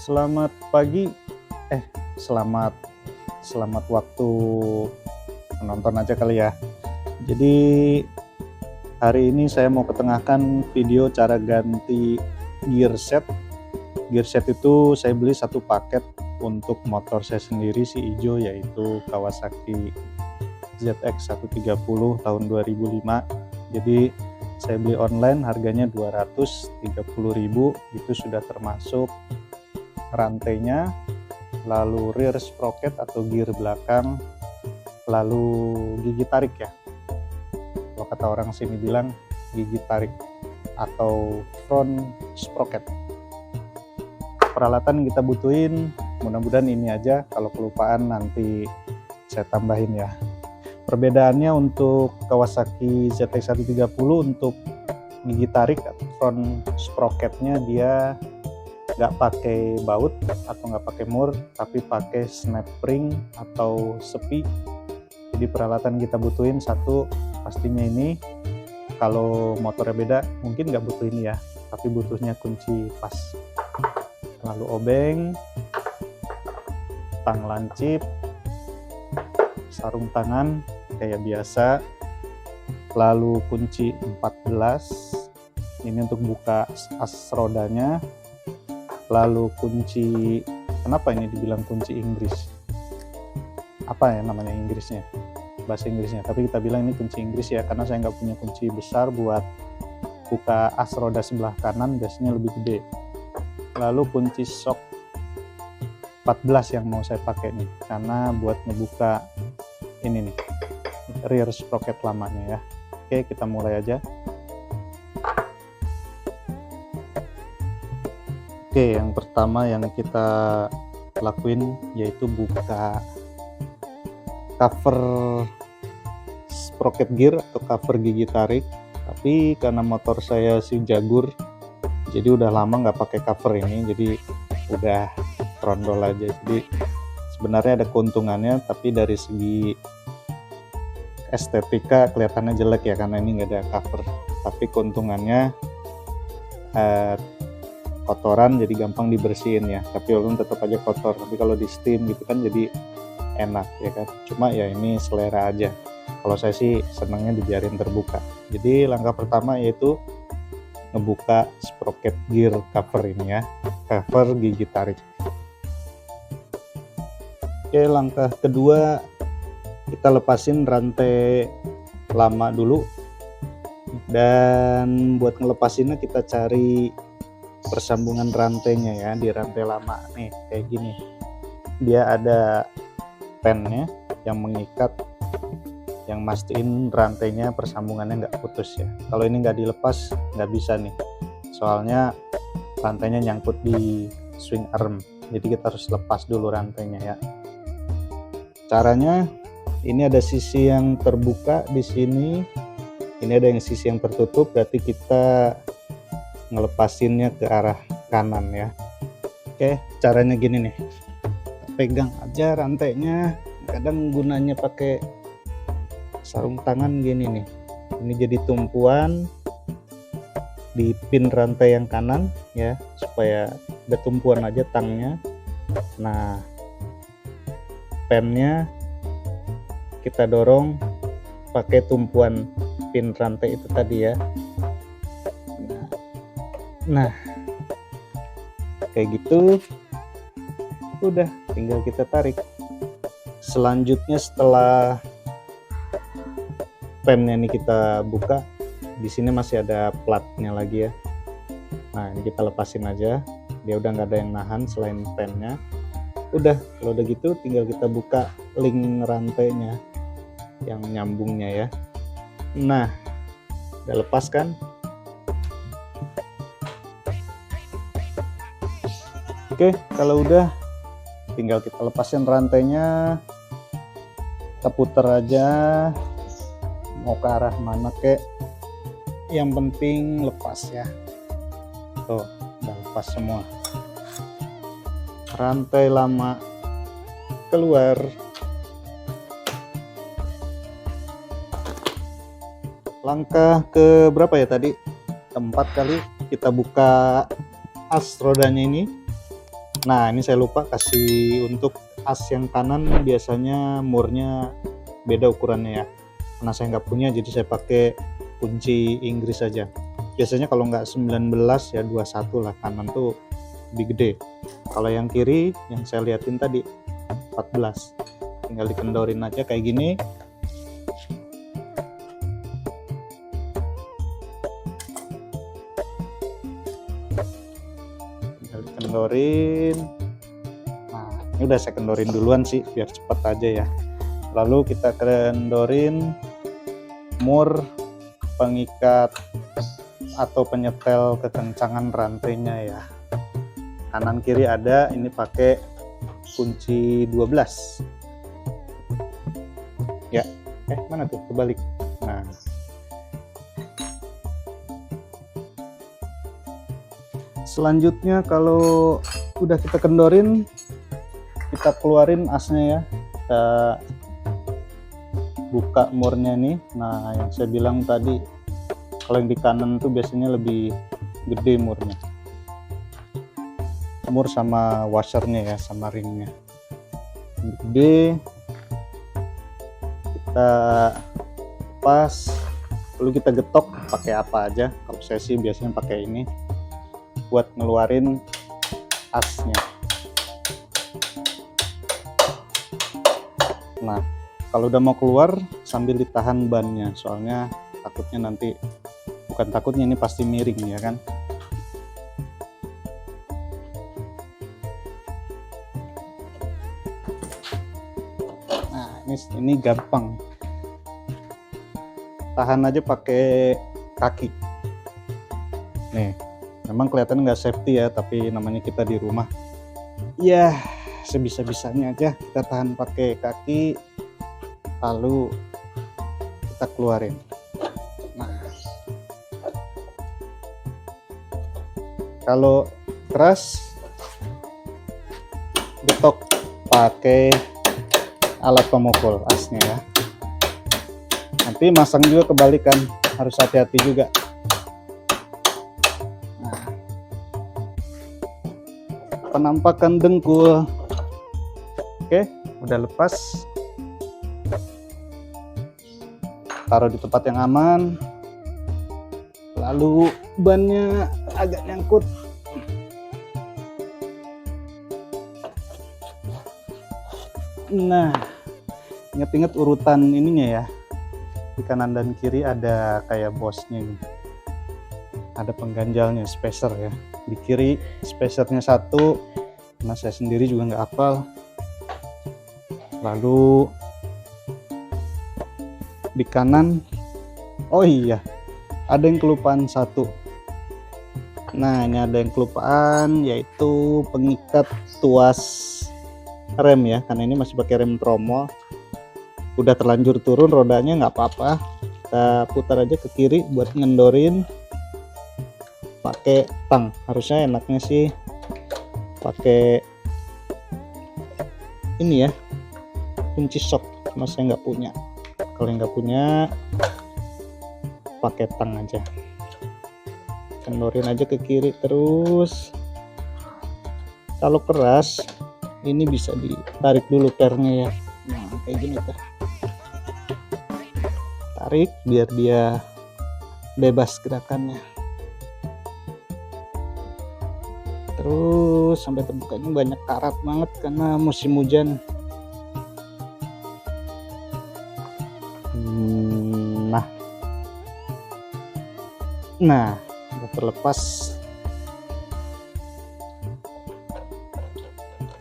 Selamat pagi, selamat selamat waktu menonton aja kali ya. Jadi hari ini saya mau ketengahkan video cara ganti gear set. Gear set itu saya beli satu paket untuk motor saya sendiri si hijau, yaitu Kawasaki ZX 130 tahun 2005. Jadi saya beli online, harganya 230.000, itu sudah termasuk rantainya, lalu rear sprocket atau gear belakang, lalu gigi tarik ya. Kalau kata orang sini bilang gigi tarik atau front sprocket. Peralatan yang kita butuhin, mudah-mudahan ini aja, kalau kelupaan nanti saya tambahin ya. Perbedaannya untuk Kawasaki ZX 130, untuk gigi tarik atau front sprocketnya dia nggak pakai baut atau nggak pakai mur, tapi pakai snap ring atau sepi. Jadi peralatan kita butuhin satu pastinya ini. Kalau motornya beda mungkin nggak butuh ini ya, tapi butuhnya kunci pas, lalu obeng, tang lancip, sarung tangan kayak biasa, lalu kunci 14 ini untuk buka as rodanya, lalu kunci, kenapa ini dibilang kunci Inggris, apa ya namanya Inggrisnya, bahasa Inggrisnya, tapi kita bilang ini kunci Inggris ya, karena saya nggak punya kunci besar buat buka as roda sebelah kanan, biasanya lebih gede. Lalu kunci shock 14 yang mau saya pakai nih, karena buat ngebuka ini nih rear sprocket lamanya ya. Oke, kita mulai aja. Oke, yang pertama yang kita lakuin yaitu buka cover sprocket gear atau cover gigi tarik. Tapi karena motor saya si Jaguar, jadi udah lama nggak pakai cover ini, jadi udah trondol aja. Jadi sebenarnya ada keuntungannya, tapi dari segi estetika kelihatannya jelek ya, karena ini nggak ada cover. Tapi keuntungannya kotoran jadi gampang dibersihin ya, tapi walaupun tetap aja kotor, tapi kalau di steam gitu kan jadi enak ya kan. Cuma ya ini selera aja, kalau saya sih senangnya dibiarin terbuka. Jadi langkah pertama yaitu ngebuka sprocket gear cover ini ya, cover gigi tarik. Oke, langkah kedua kita lepasin rantai lama dulu, dan buat ngelepasinnya kita cari persambungan rantainya ya. Di rantai lama nih kayak gini, dia ada pennya yang mengikat, yang mastiin rantainya persambungannya nggak putus ya. Kalau ini nggak dilepas nggak bisa nih, soalnya rantainya nyangkut di swing arm, jadi kita harus lepas dulu rantainya ya. Caranya, ini ada sisi yang terbuka di sini, ini ada yang sisi yang tertutup, berarti kita ngelepasinnya ke arah kanan ya. Oke, caranya gini nih, pegang aja rantainya, kadang gunanya pakai sarung tangan gini nih, ini jadi tumpuan di pin rantai yang kanan ya, supaya ada tumpuan aja tangnya. Nah, pennya kita dorong pakai tumpuan pin rantai itu tadi ya. Nah, kayak gitu, udah tinggal kita tarik. Selanjutnya setelah pennya ini kita buka, di sini masih ada platnya lagi ya. Nah, ini kita lepasin aja, dia udah nggak ada yang nahan selain pennya. Udah, kalau udah gitu tinggal kita buka link rantainya yang nyambungnya ya. Nah, udah lepas kan? Oke, kalau udah tinggal kita lepasin rantainya, kita puter aja mau ke arah mana kek, yang penting lepas ya. Tuh, udah lepas semua, rantai lama keluar. Langkah ke berapa ya tadi? Keempat kali kita buka as rodanya ini. Nah, ini saya lupa kasih untuk as yang kanan, biasanya murnya beda ukurannya ya. Karena saya nggak punya, jadi saya pakai kunci Inggris saja. Biasanya kalau nggak 19 ya 21 lah, kanan tuh lebih gede. Kalau yang kiri yang saya liatin tadi 14. Tinggal dikendorin aja kayak gini. Tinggal dikendorin. Nah, ini udah saya kendorin duluan sih biar cepet aja ya. Lalu kita kendorin mur pengikat atau penyetel kekencangan rantainya ya. Kanan kiri ada, ini pakai kunci 12 ya. Mana tuh, kebalik. Nah, selanjutnya kalau udah kita kendorin, kita keluarin asnya ya. Kita buka murnya nih. Nah, yang saya bilang tadi, kalau yang di kanan tuh biasanya lebih gede murnya. Mur sama washernya ya, sama ringnya lebih gede. Kita pas, lalu kita getok pakai apa aja. Kalau saya sih biasanya pakai ini buat ngeluarin asnya. Nah, kalau udah mau keluar sambil ditahan bannya, soalnya takutnya nanti, bukan takutnya, ini pasti miring ya kan. Nah, ini gampang, tahan aja pakai kaki. Nih, memang kelihatan nggak safety ya, tapi namanya kita di rumah ya, sebisa-bisanya aja kita tahan pakai kaki, lalu kita keluarin. Nah, kalau keras getok pakai alat pemukul asnya ya. Nanti masang juga kebalikan, harus hati-hati juga. Nah, penampakan dengkul. Oke, udah lepas. Taruh di tempat yang aman. Lalu bannya agak nyangkut. Nah, ingat-ingat urutan ininya ya. Di kanan dan kiri ada kayak bosnya nih. Ada pengganjalnya, spacer ya. Di kiri spacernya 1, karena saya sendiri juga nggak hafal. Lalu di kanan, oh iya, ada yang kelupaan 1. Nah, ini ada yang kelupaan, yaitu pengikat tuas rem ya, karena ini masih pakai rem tromol. Udah terlanjur turun rodanya, nggak apa-apa, kita putar aja ke kiri buat ngendorin pakai tang. Harusnya enaknya sih pakai ini ya, kunci shock, cuma saya nggak punya. Kalau nggak punya, pakai tang aja, kendorin aja ke kiri terus. Kalau keras ini bisa ditarik dulu pernya ya. Nah, kayak gini tuh, tarik biar dia bebas gerakannya, terus sampai terbuka. Ini banyak karat banget karena musim hujan. Nah, udah terlepas.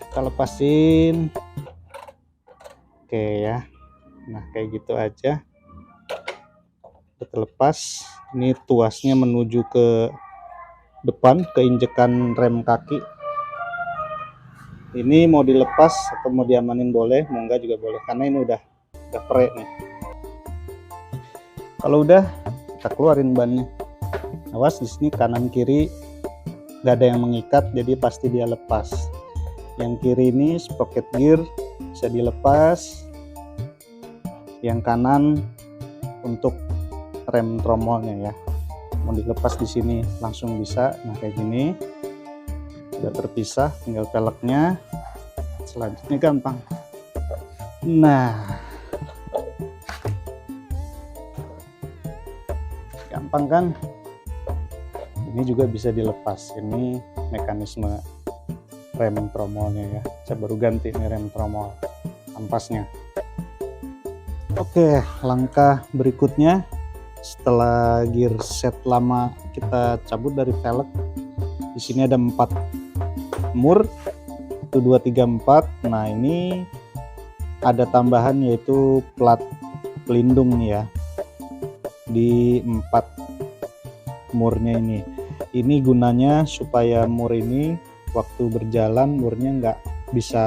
Kita lepasin. Oke ya. Nah, kayak gitu aja. Udah terlepas. Ini tuasnya menuju ke depan, ke injekan rem kaki. Ini mau dilepas atau mau diamanin boleh, mau enggak juga boleh, karena ini udah prek nih. Kalau udah, kita keluarin bannya. Awas di sini kanan kiri nggak ada yang mengikat, jadi pasti dia lepas. Yang kiri ini sprocket gear bisa dilepas, yang kanan untuk rem tromolnya ya, mau dilepas di sini langsung bisa. Nah, kayak gini. Sudah terpisah, tinggal velgnya. Selanjutnya gampang. Nah, gampang kan? Ini juga bisa dilepas. Ini mekanisme rem tromolnya ya. Saya baru ganti ini rem tromol ampasnya. Oke, langkah berikutnya setelah gear set lama kita cabut dari velg. Di sini ada 4 mur, 1 2 3 4. Nah, ini ada tambahan yaitu plat pelindung nih ya di 4 murnya ini. Ini gunanya supaya mur ini waktu berjalan murnya nggak bisa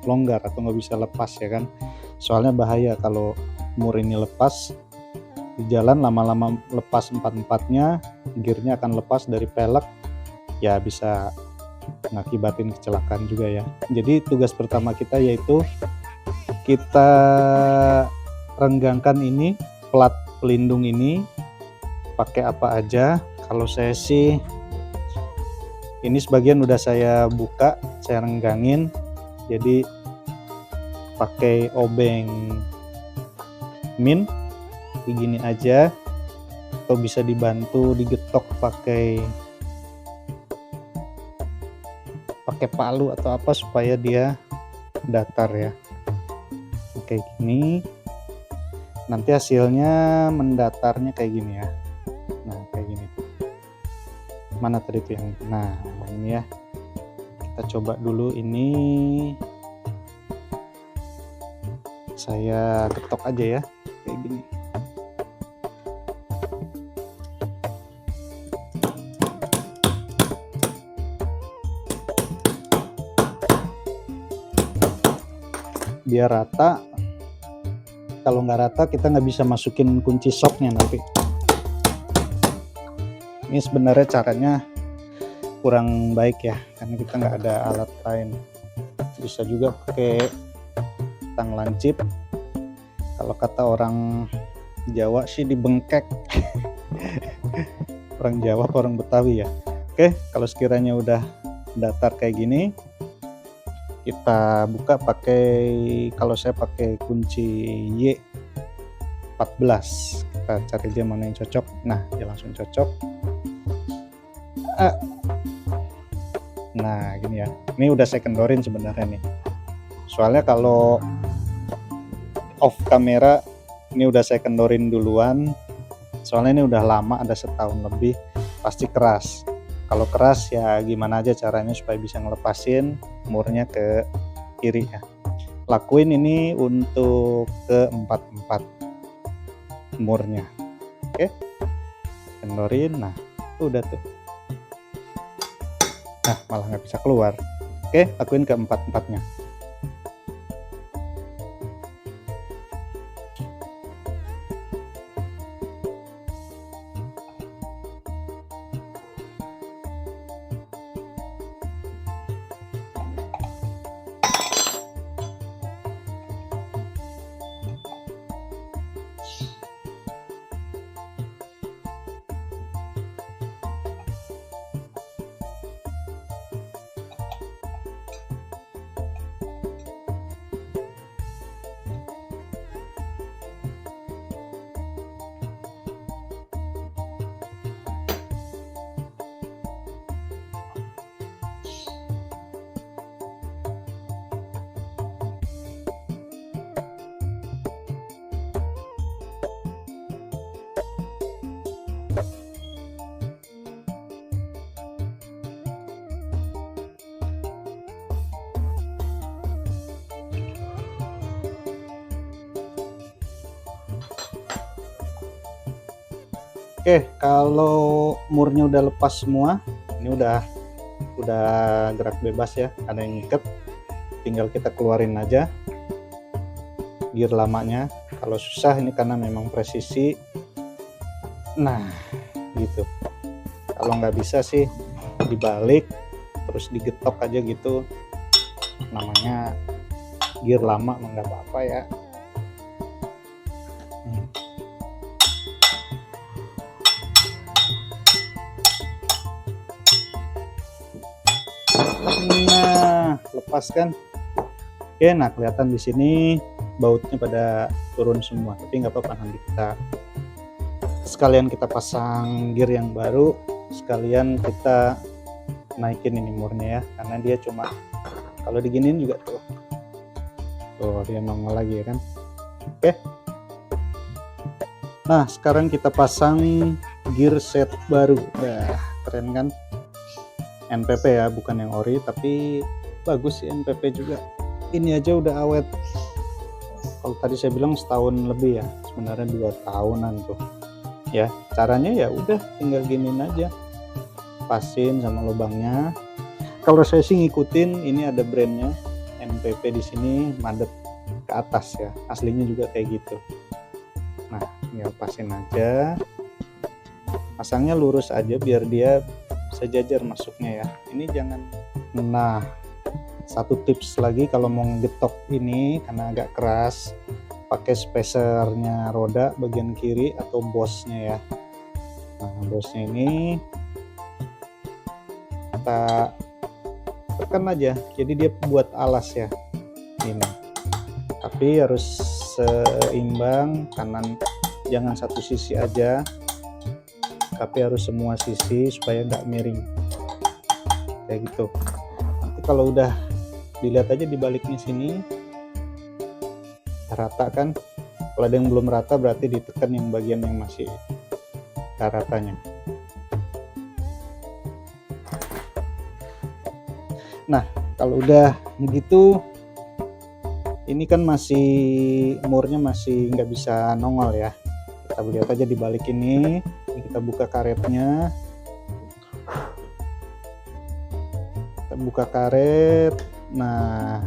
longgar atau nggak bisa lepas ya kan. Soalnya bahaya kalau mur ini lepas di jalan, lama-lama lepas 4-4-nya, gearnya akan lepas dari velg ya, bisa ngakibatin kecelakaan juga ya. Jadi tugas pertama kita yaitu kita renggangkan ini plat pelindung ini pakai apa aja. Kalau saya sih ini sebagian udah saya buka, saya renggangin, jadi pakai obeng min kayak gini aja, atau bisa dibantu digetok pakai palu atau apa supaya dia datar ya. Kayak gini, nanti hasilnya mendatarnya kayak gini ya. Nah, kayak gini. Mana tadi tuh yang nah ini ya, kita coba dulu. Ini saya getok aja ya kayak gini. Biar rata. Kalau nggak rata kita nggak bisa masukin kunci shocknya nanti. Ini sebenarnya caranya kurang baik ya, karena kita nggak ada alat lain. Bisa juga pakai tang lancip. Kalau kata orang Jawa sih dibengkek. Orang Jawa atau orang Betawi ya. Oke, kalau sekiranya udah datar kayak gini, kita buka pakai, kalau saya pakai kunci Y14. Kita cari aja mana yang cocok. Nah, dia langsung cocok. Nah, gini ya. Ini udah saya kendorin sebenarnya nih. Soalnya kalau off kamera ini udah saya kendorin duluan. Soalnya ini udah lama, ada setahun lebih, pasti keras. Kalau keras ya gimana aja caranya supaya bisa ngelepasin murnya ke kiri ya. Lakuin ini untuk ke 4-4 murnya. Oke, kendorin. Nah, itu udah tuh. Nah, malah nggak bisa keluar. Oke, lakuin ke 4-4-nya. Oke, kalau murnya udah lepas semua, ini udah gerak bebas ya, ada yang ngikat, tinggal kita keluarin aja gear lamanya. Kalau susah ini karena memang presisi. Nah, gitu. Kalau nggak bisa sih dibalik terus digetok aja gitu, namanya gear lama, nggak apa-apa ya. Nah, lepaskan. Oke, nah kelihatan di sini bautnya pada turun semua, tapi nggak apa-apa, nanti kita sekalian kita pasang gear yang baru, sekalian kita naikin ini murnya ya, karena dia cuma kalau diginiin juga tuh dia nongol lagi ya kan. Oke, nah sekarang kita pasang gear set baru. Nah, keren kan, NPP ya, bukan yang ori, tapi bagus sih NPP juga. Ini aja udah awet. Kalau tadi saya bilang setahun lebih ya, sebenarnya 2 tahunan tuh ya. Caranya ya udah tinggal giniin aja, pasin sama lubangnya. Kalau saya sih ngikutin, ini ada brandnya NPP di sini, madep ke atas ya, aslinya juga kayak gitu. Nah, tinggal pasin aja, pasangnya lurus aja biar dia sejajar masuknya ya. Ini jangan. Nah, satu tips lagi kalau mau ngegetok ini karena agak keras, pakai spacernya roda bagian kiri atau bosnya ya. Nah, bosnya ini kita tekan aja, jadi dia buat alas ya ini, tapi harus seimbang, kanan jangan satu sisi aja, tapi harus semua sisi supaya nggak miring kayak gitu. Nanti kalau udah dilihat aja di baliknya sini rata kan. Kalau ada yang belum rata berarti ditekan yang bagian yang masih ratanya. Nah, kalau udah begitu, ini kan masih murnya masih nggak bisa nongol ya. Kita lihat aja di balik ini kita buka karetnya. Kita buka karet. Nah,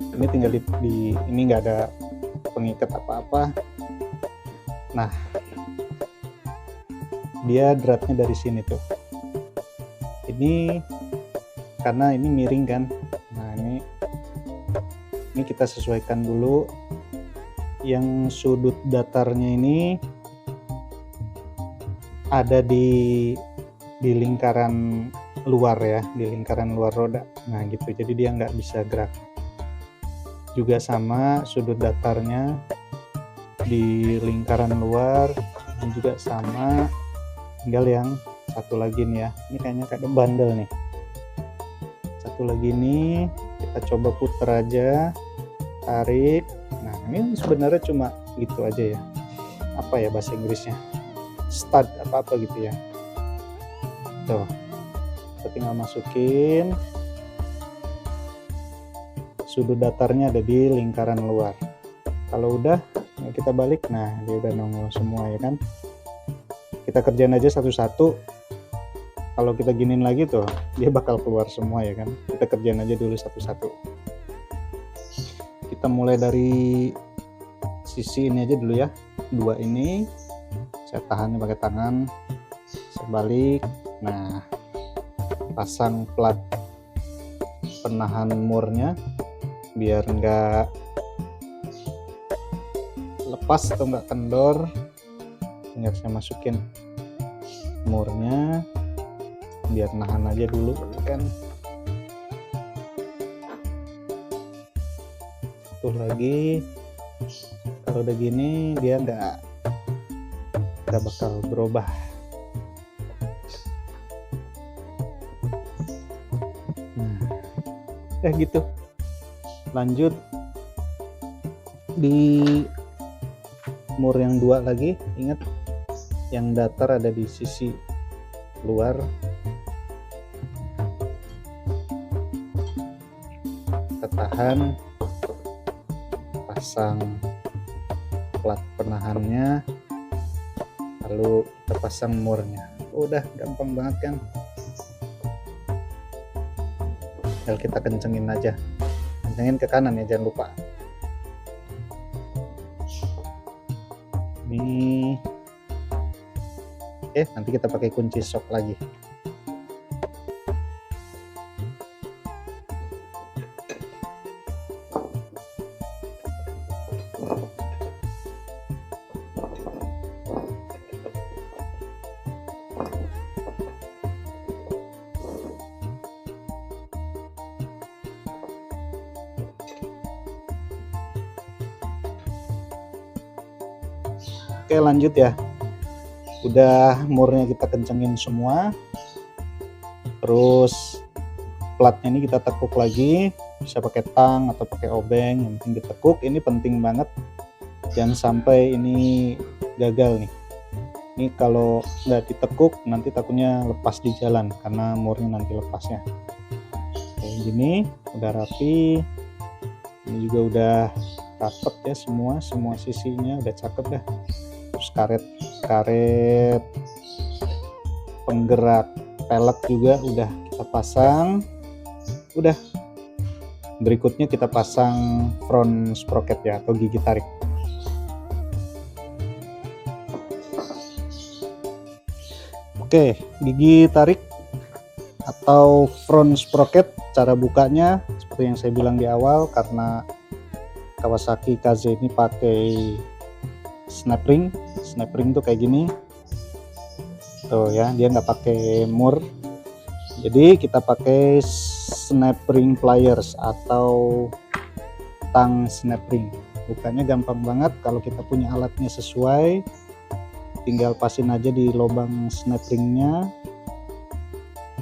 ini tinggal di ini nggak ada pengikat apa-apa. Nah, dia dratnya dari sini tuh. Ini karena ini miring kan. Nah, ini kita sesuaikan dulu. Yang sudut datarnya ini ada di lingkaran luar ya, di lingkaran luar roda. Nah gitu, jadi dia nggak bisa gerak. Juga sama sudut datarnya di lingkaran luar, dan juga sama. Tinggal yang satu lagi nih ya, ini kayaknya kayak bandel nih. Satu lagi nih, kita coba puter aja, tarik. Nah ini sebenarnya cuma gitu aja ya, apa ya bahasa Inggrisnya, stud apa gitu ya. Tuh, kita tinggal masukin, sudut datarnya ada di lingkaran luar. Kalau udah kita balik, nah dia udah nongol semua ya kan. Kita kerjain aja satu-satu. Kalau kita giniin lagi tuh dia bakal keluar semua ya kan. Kita kerjain aja dulu satu-satu. Kita mulai dari sisi ini aja dulu ya, dua ini saya tahan pakai tangan, saya balik. Nah, pasang plat penahan murnya biar nggak lepas atau nggak kendor. Tinggal saya masukin murnya biar nahan aja dulu kan. Satu lagi, kalau udah gini dia nggak bakal berubah. Nah, gitu. Lanjut di mur yang dua lagi, ingat yang datar ada di sisi luar. Kita tahan, pasang plat penahannya, lalu kita pasang murnya. Udah gampang banget kan, tinggal kita kencengin aja, kencengin ke kanan ya, jangan lupa. Ini nanti kita pakai kunci shock lagi. Oke, lanjut ya. Udah murnya kita kencengin semua. Terus platnya ini kita tekuk lagi, bisa pakai tang atau pakai obeng, yang penting ditekuk. Ini penting banget, jangan sampai ini gagal nih. Ini kalau nggak ditekuk nanti takutnya lepas di jalan karena murnya nanti lepasnya. Kayak gini udah rapi. Ini juga udah rapet ya, semua sisinya udah cakep dah. Terus karet penggerak pelek juga udah kita pasang. Udah, berikutnya kita pasang front sprocket ya, atau gigi tarik. Oke, gigi tarik atau front sprocket, cara bukanya seperti yang saya bilang di awal, karena Kawasaki KZ ini pakai snap ring tuh kayak gini tuh ya, dia nggak pakai mur, jadi kita pakai snap ring pliers atau tang snap ring. Bukanya gampang banget, kalau kita punya alatnya sesuai tinggal pasin aja di lubang snap ringnya.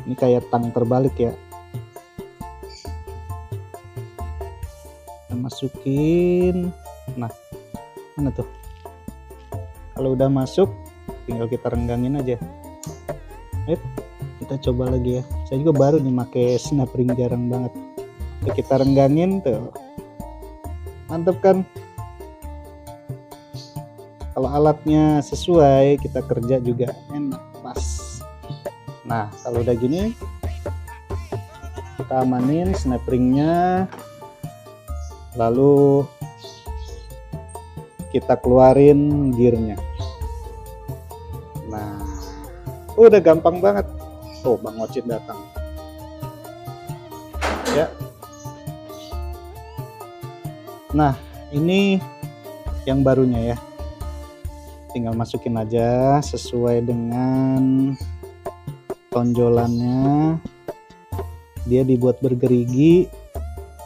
Ini kayak tang terbalik ya, kita masukin. Nah, mana tuh, kalau udah masuk tinggal kita renggangin aja. Kita coba lagi ya, saya juga baru nih pakai snap ring, jarang banget. Oke, kita renggangin tuh, mantep kan. Kalau alatnya sesuai kita kerja juga enak, pas. Nah, kalau udah gini kita amanin snap ringnya, lalu kita keluarin gearnya. Nah, udah gampang banget. Oh, Bang Ocit datang ya. Nah, ini yang barunya ya, tinggal masukin aja sesuai dengan tonjolannya. Dia dibuat bergerigi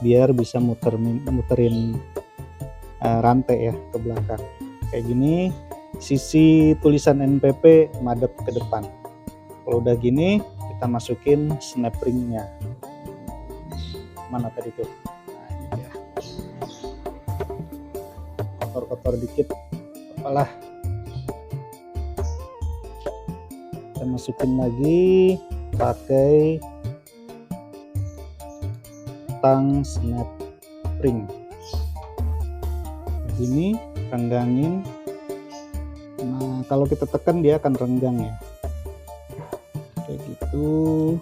biar bisa muterin rantai ya ke belakang kayak gini. Sisi tulisan NPP madep ke depan. Kalau udah gini kita masukin snap ringnya. Mana tadi tuh? Nah, ini dia. Kotor-kotor dikit, apalah. Kita masukin lagi pakai tang snap ring. Begini, renggangin. Nah, kalau kita tekan dia akan renggang ya. Kayak gitu.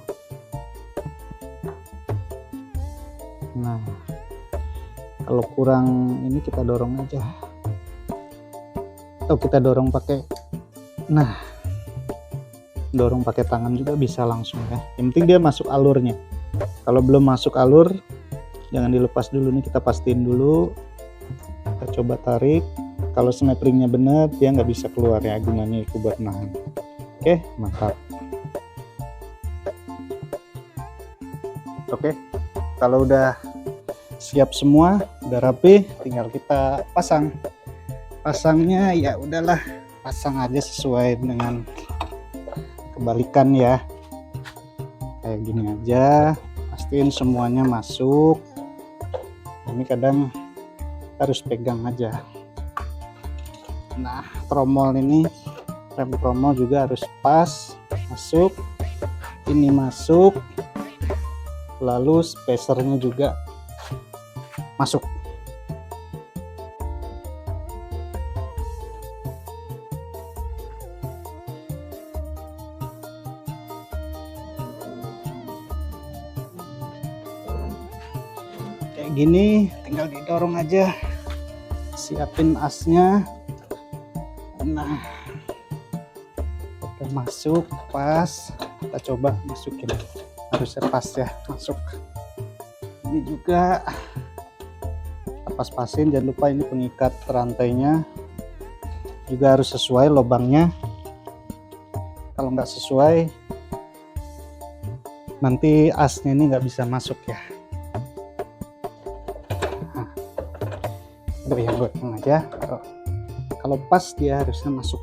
Nah, kalau kurang ini kita dorong aja, atau kita dorong pakai, nah, dorong pakai tangan juga bisa langsung ya. Yang penting dia masuk alurnya. Kalau belum masuk alur jangan dilepas dulu nih, kita pastiin dulu. Kita coba tarik. Kalau snap ringnya benar dia nggak bisa keluar ya, gunanya itu buat nahan. Oke, mantap. Oke, kalau udah siap semua, udah rapi, tinggal kita pasang. Pasangnya ya udahlah, pasang aja sesuai dengan kebalikan ya, kayak gini aja. Pastiin semuanya masuk. Ini kadang harus pegang aja. Nah, tromol ini, rem tromol juga harus pas, masuk. Ini masuk, lalu spacernya juga masuk. Kayak gini, tinggal didorong aja. Siapin asnya. Nah, udah masuk pas, kita coba masukin. Harusnya pas ya, masuk. Ini juga pas-pasin, jangan lupa ini pengikat rantainya juga harus sesuai lubangnya. Kalau nggak sesuai nanti asnya ini nggak bisa masuk ya. Nah, udah ya, gue aja. Kalau pas dia harusnya masuk.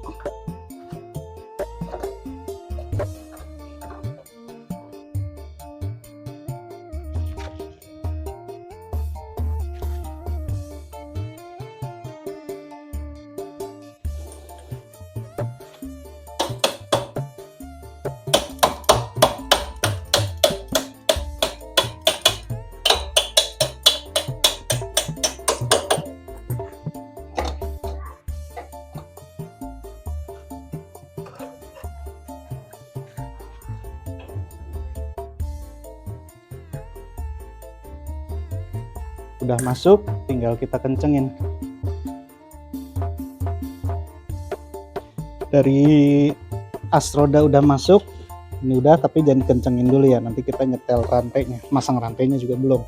Udah masuk, tinggal kita kencengin. Dari as roda udah masuk, ini udah, tapi jangan kencengin dulu ya, nanti kita nyetel rantainya, masang rantainya juga belum.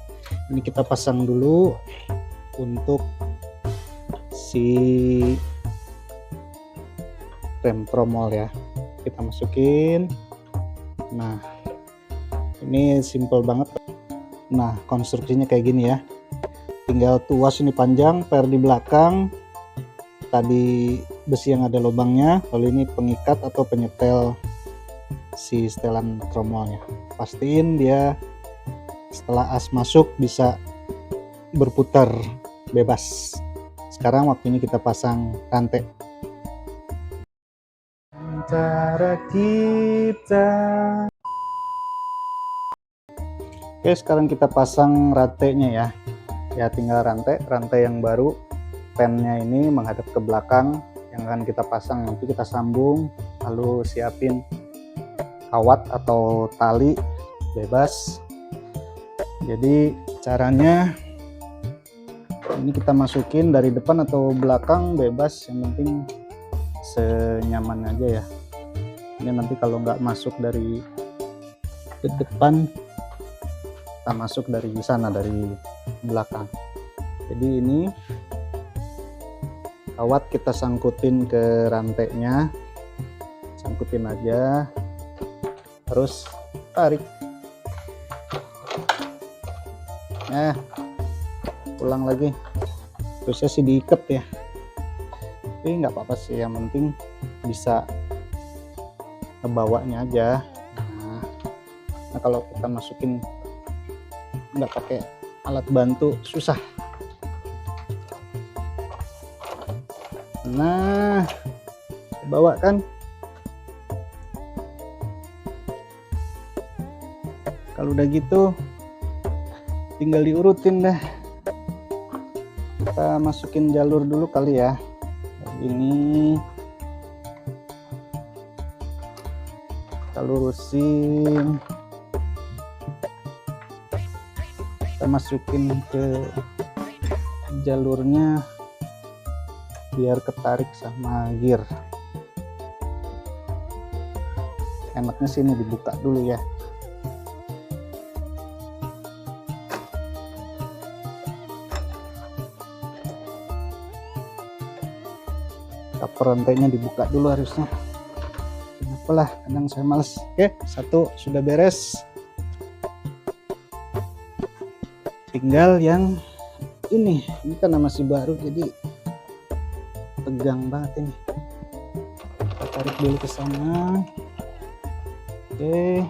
Ini kita pasang dulu untuk si rem tromol ya, kita masukin. Nah, ini simple banget. Nah, konstruksinya kayak gini ya, tinggal tuas ini panjang, per di belakang, tadi besi yang ada lubangnya, lalu ini pengikat atau penyetel si setelan tromolnya. Pastiin dia setelah as masuk bisa berputar bebas. Sekarang waktunya kita pasang rantai. Antara kita. Oke, sekarang kita pasang rantainya ya. Ya tinggal rantai yang baru, pennya ini menghadap ke belakang yang akan kita pasang, nanti kita sambung, lalu siapin kawat atau tali bebas. Jadi caranya ini kita masukin dari depan atau belakang bebas, yang penting senyaman aja ya. Ini nanti kalau nggak masuk dari depan, kita masuk dari sana, dari belakang. Jadi ini kawat kita sangkutin ke rantainya, sangkutin aja, terus tarik. Nah, ulang lagi, terusnya sih diikat ya, tapi nggak apa-apa sih, yang penting bisa ngebawanya aja. Nah kalau kita masukin nggak pakai alat bantu susah. Nah, bawa kan. Kalau udah gitu tinggal diurutin deh. Kita masukin jalur dulu kali ya. Ini kita lurusin, kita masukin ke jalurnya biar ketarik sama gear. Enaknya sini dibuka dulu ya. Cover rantainya dibuka dulu harusnya. Kenapalah, kadang saya males. Oke, satu sudah beres. Tinggal yang ini karena masih baru jadi tegang banget ini. Kita tarik dulu ke sana. Oke,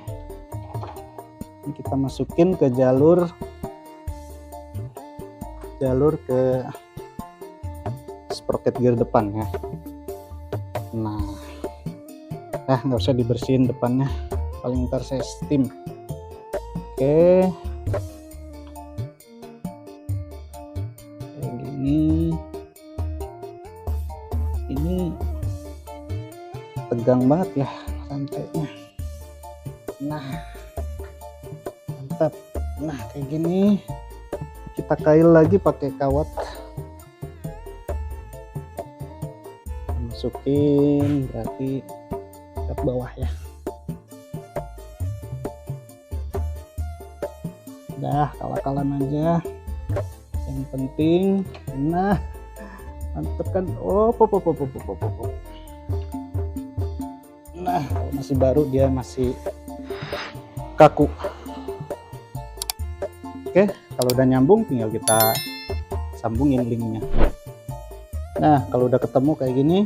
ini kita masukin ke jalur ke sprocket gear depan ya. Nah, nggak usah dibersihin depannya, paling ntar saya steam. Oke, kayak gini. Ini tegang banget ya rantainya. Nah, mantap. Nah kayak gini, kita kail lagi pakai kawat, masukin berarti ke bawah ya. Udah, kala-kalan aja yang penting. Nah mantep kan. Nah kalau masih baru dia masih kaku. Oke, kalau udah nyambung tinggal kita sambungin linknya. Nah, kalau udah ketemu kayak gini,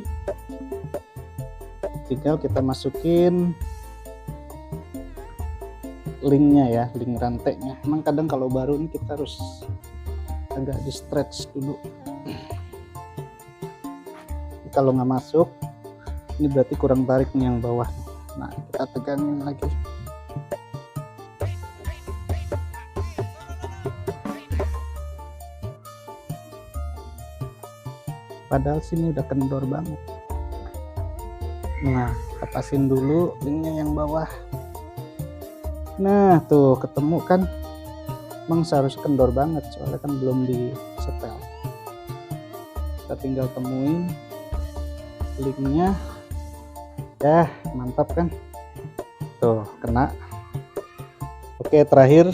tinggal kita masukin linknya ya, link rantainya. Emang kadang kalau baru ini kita harus agak di stretch dulu. Kalau nggak masuk, ini berarti kurang tarik nih yang bawah. Nah, kita tegangin lagi. Padahal sini udah kendor banget. Nah, kita pasin dulu linknya yang bawah. Nah, tuh ketemu kan. Emang seharusnya kendor banget, soalnya kan belum di setel. Kita tinggal temuin linknya. Ya, mantap kan? Tuh, kena. Oke, terakhir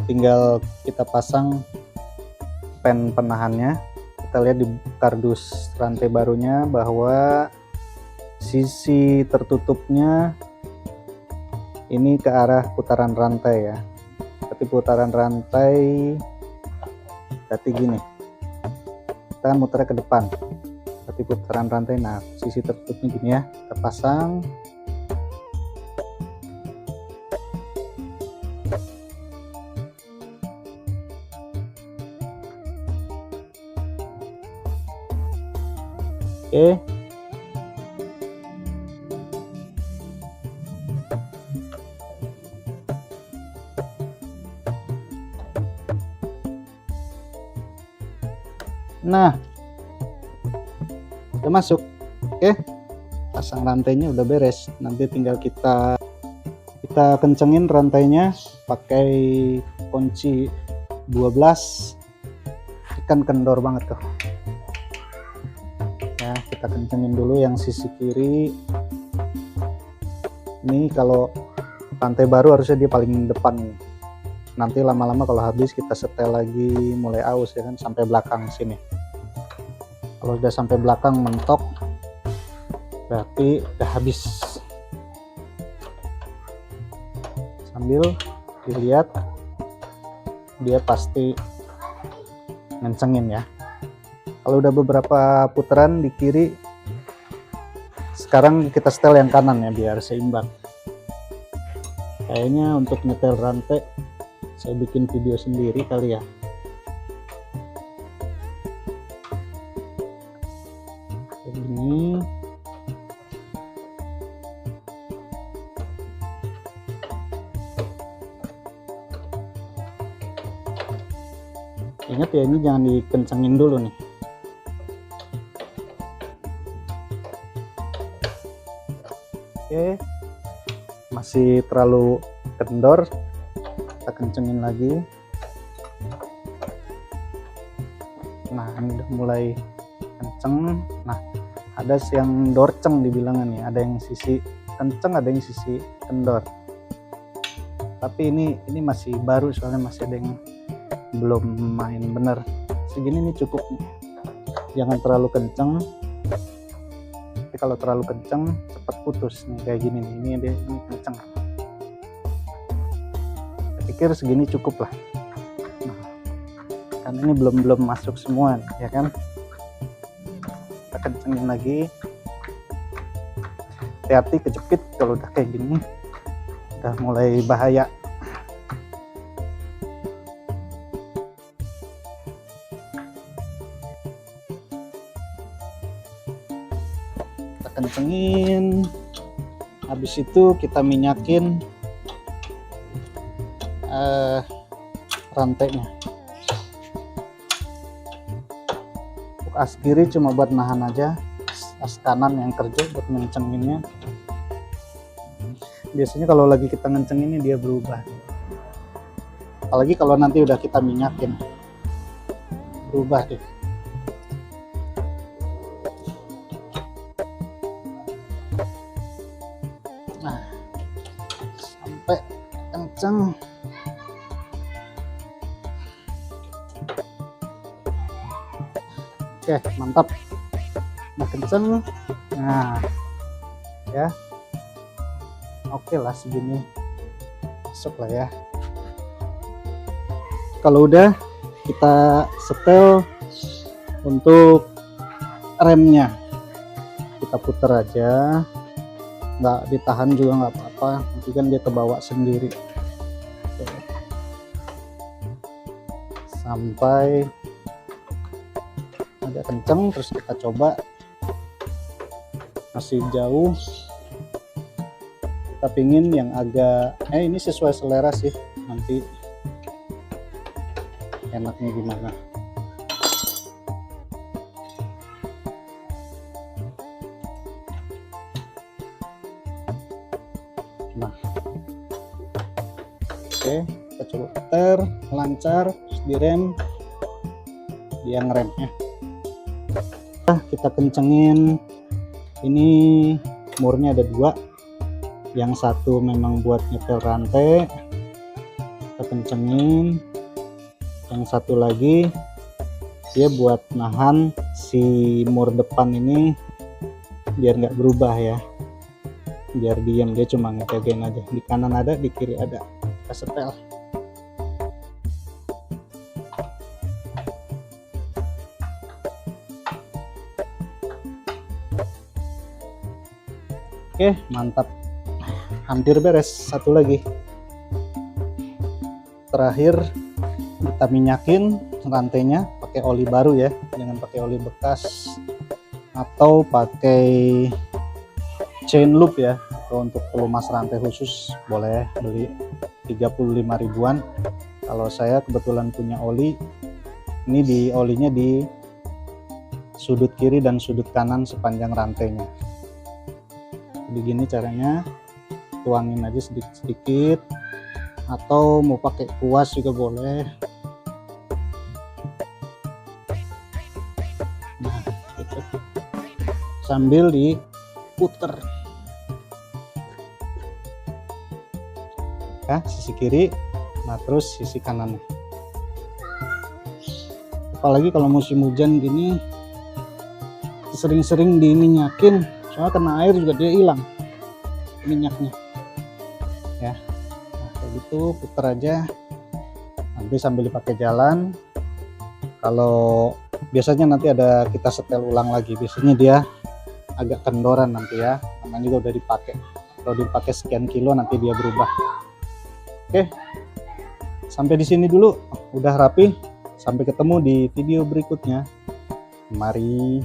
tinggal kita pasang pen penahannya. Kita lihat di kardus rantai barunya bahwa sisi tertutupnya ini ke arah putaran rantai ya. Berarti putaran rantai berarti gini. Kita kan muternya ke depan. Berarti putaran rantai. Nah, sisi tertutupnya gini ya. Kita pasang. Oke. Nah, udah masuk. Oke, pasang rantainya udah beres. Nanti tinggal kita kencengin rantainya pakai kunci 12. Ikan kendor banget tuh. Ya, kita kencengin dulu yang sisi kiri. Ini kalau rantai baru harusnya dia paling depan nih. Nanti lama-lama kalau habis kita setel lagi mulai aus ya kan, sampai belakang sini. Kalau udah sampai belakang mentok berarti udah habis. Sambil dilihat dia pasti ngencengin ya. Kalau udah beberapa putaran di kiri, sekarang kita setel yang kanan ya biar seimbang. Kayaknya untuk nyetel rantai saya bikin video sendiri kali ya. Ini ingat ya, ini jangan dikencengin dulu nih. Oke, masih terlalu kendor, kita kencengin lagi. Nah, ini udah mulai kenceng. Nah, ada yang dorceng dibilangan nih, ada yang sisi kenceng, ada yang sisi kendor. Tapi ini masih baru, soalnya masih ada yang belum main bener. Segini nih cukup nih, jangan terlalu kenceng. Tapi kalau terlalu kenceng cepat putus nih, kayak gini nih. Ini kenceng. Saya pikir segini cukup lah. Nah, kan ini belum masuk semua nih, ya kan? Kita kencengin lagi. Hati-hati kejepit kalau udah kayak gini, udah mulai bahaya. Kita kencengin, habis itu kita minyakin rantainya. Untuk as kiri cuma buat nahan aja, as kanan yang kerja buat ngencenginnya. Biasanya kalau lagi kita ngencenginnya dia berubah, apalagi kalau nanti udah kita minyakin, berubah deh. Nah, sampai kenceng. Oke, mantap. Nah, kenceng. Nah, ya. Oke lah, segini masuk lah ya. Kalau udah kita setel untuk remnya. Kita putar aja, nggak ditahan juga nggak apa-apa, nanti kan dia kebawa sendiri. Sampai agak kenceng, terus kita coba. Masih jauh, kita pingin yang agak ini sesuai selera sih, nanti enaknya gimana. Nah, oke, kita coba putar lancar, terus direm, dia ngeremnya. Nah, kita kencengin. Ini murnya ada dua, yang satu memang buat nyetel rantai, kita kencengin. Yang satu lagi dia buat nahan si mur depan ini biar nggak berubah ya, biar diam, dia cuma ngejagain aja. Di kanan ada, di kiri ada, kita setel. Oke, mantap, hampir beres. Satu lagi, terakhir kita minyakin rantainya pakai oli baru ya, jangan pakai oli bekas, atau pakai chain loop ya. Atau untuk pelumas rantai khusus boleh beli 35 ribuan. Kalau saya kebetulan punya oli, ini di olinya di sudut kiri dan sudut kanan sepanjang rantainya. Jadi gini caranya, tuangin aja sedikit-sedikit, atau mau pakai kuas juga boleh. Nah, gitu. Sambil diputer ya, sisi kiri, nah terus sisi kanan. Apalagi kalau musim hujan gini, sering-sering diminyakin, soalnya kena air juga dia hilang minyaknya ya. Nah, kayak gitu, puter aja nanti sambil dipakai jalan. Kalau biasanya nanti ada kita setel ulang lagi, biasanya dia agak kendoran nanti ya, namanya juga udah dipakai. Kalau dipakai sekian kilo nanti dia berubah. Oke, sampai di sini dulu, udah rapi. Sampai ketemu di video berikutnya. Mari.